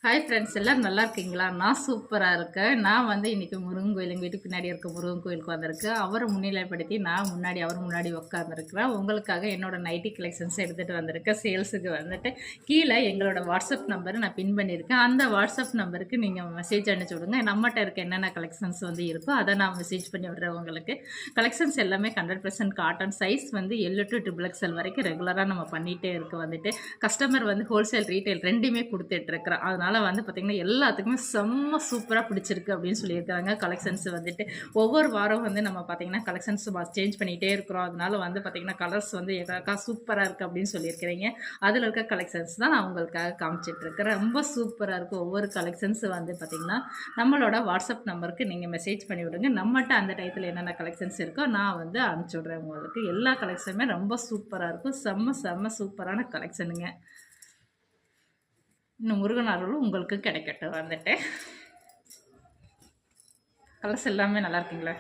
Hi friends, எல்லோரும் நல்லா இருக்கீங்களா? நான் சூப்பராக இருக்கேன். நான் வந்து இன்றைக்கி முருகன் கோயில், எங்கள் வீட்டுக்கு பின்னாடி இருக்க முருகன் கோயிலுக்கு வந்திருக்கேன். அவரை முன்னிலைப்படுத்தி நான் முன்னாடி அவர் முன்னாடி உட்காந்துருக்கிறேன். உங்களுக்காக என்னோடய நைட்டி கலெக்ஷன்ஸ் எடுத்துகிட்டு வந்திருக்கேன். சேல்ஸுக்கு வந்துட்டு கீழே எங்களோட வாட்ஸ்அப் நம்பர் நான் பின் பண்ணியிருக்கேன். அந்த வாட்ஸ்அப் நம்பருக்கு நீங்கள் மெசேஜ் அனுப்பிச்சி விடுங்க. நம்மகிட்ட இருக்க என்னென்ன கலெக்ஷன்ஸ் வந்து இருக்கோ அதை நான் மெசேஜ் பண்ணி விடுறேன். உங்களுக்கு கலெக்ஷன்ஸ் எல்லாமே 100% காட்டன். சைஸ் வந்து L to XXL வரைக்கும் ரெகுலராக நம்ம பண்ணிகிட்டே இருக்க வந்துட்டு கஸ்டமர் வந்து ஹோல்சேல் ரீட்டைல் ரெண்டுமே கொடுத்துட்ருக்குறேன். அதனால் வந்து பார்த்திங்கன்னா எல்லாத்துக்குமே செம்ம சூப்பராக பிடிச்சிருக்கு அப்படின்னு சொல்லியிருக்காங்க. கலெக்ஷன்ஸ் வந்துட்டு ஒவ்வொரு வாரம் வந்து நம்ம பார்த்திங்கன்னா கலெக்ஷன்ஸ் சேஞ்ச் பண்ணிகிட்டே இருக்கிறோம். அதனால வந்து பார்த்திங்கன்னா கலர்ஸ் வந்து எதாக்கா சூப்பராக இருக்குது அப்படின்னு சொல்லியிருக்கிறீங்க. அதில் இருக்க கலெக்ஷன்ஸ் தான் நான் உங்களுக்காக காமிச்சிட்ருக்கிறேன். ரொம்ப சூப்பராக இருக்குது. ஒவ்வொரு கலெக்ஷன்ஸ் வந்து பார்த்திங்கன்னா நம்மளோட வாட்ஸ்அப் நம்பருக்கு நீங்கள் மெசேஜ் பண்ணி விடுங்க. நம்மகிட்ட அந்த டயத்தில் என்னென்ன கலெக்ஷன்ஸ் இருக்கோ நான் வந்து அனுப்பிச்சி விட்றேன் உங்களுக்கு. எல்லா கலெக்ஷனுமே ரொம்ப சூப்பராக இருக்கும். செம்ம சூப்பரான கலெக்ஷனுங்க. இன்னும் முருகன் அருளும் உங்களுக்கு கிடைக்கட்டும். வந்துட்டு கலர்ஸ் எல்லாமே நல்லா இருக்குங்களா?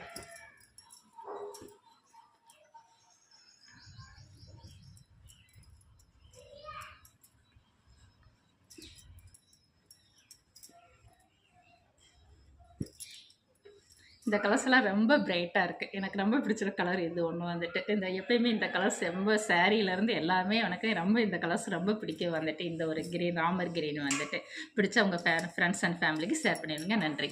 இந்த கலர்ஸ் எல்லாம் ரொம்ப பிரைட்டாக இருக்குது. எனக்கு ரொம்ப பிடிச்சிருக்க கலர் இது ஒன்று வந்துட்டு. இந்த எப்பயுமே இந்த கலர்ஸ் ரொம்ப சாரீலேருந்து எல்லாமே எனக்கு ரொம்ப இந்த கலர்ஸ் ரொம்ப பிடிக்கும். வந்துட்டு இந்த ஒரு கிரீன் ராமர் கிரீன் வந்துட்டு பிடிச்ச உங்கள் ஃப்ரெண்ட்ஸ் அண்ட் ஃபேமிலிக்கு ஷேர் பண்ணிடுங்க. நன்றி.